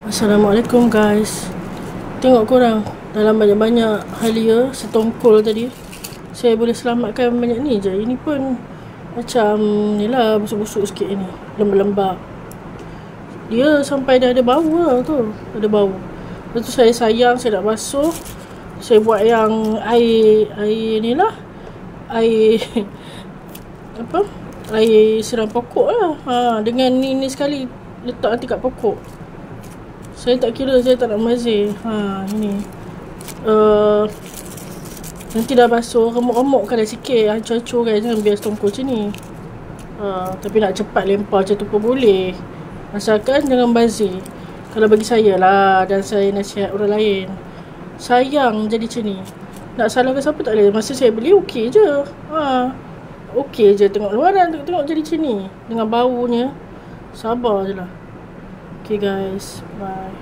Assalamualaikum guys. Tengok korang, dalam banyak-banyak halia setongkol tadi, saya boleh selamatkan banyak ni je. Ini pun macam ni lah, busuk-busuk sikit ni, lembab-lembab. Dia sampai dah ada bau lah tu, ada bau. Lepas tu saya sayang, saya nak basuh. Saya buat yang air ni lah, air apa, air siram pokok lah. Dengan ni sekali letak nanti kat pokok. Saya tak kira, saya tak nak mazir. Ini nanti dah basuh, remuk-remukkan dah sikit, hancur-hancurkan, jangan biar setongkol macam ni. Tapi nak cepat lempar macam tu pun boleh, asalkan jangan bazir. Kalau bagi saya lah, dan saya nasihat orang lain, sayang jadi macam ni. Nak salahkan siapa tak boleh. Masa saya beli okey je, okey je. Tengok luaran, tengok jadi macam ni, dengan baunya. Sabar je lah. Okay guys, bye.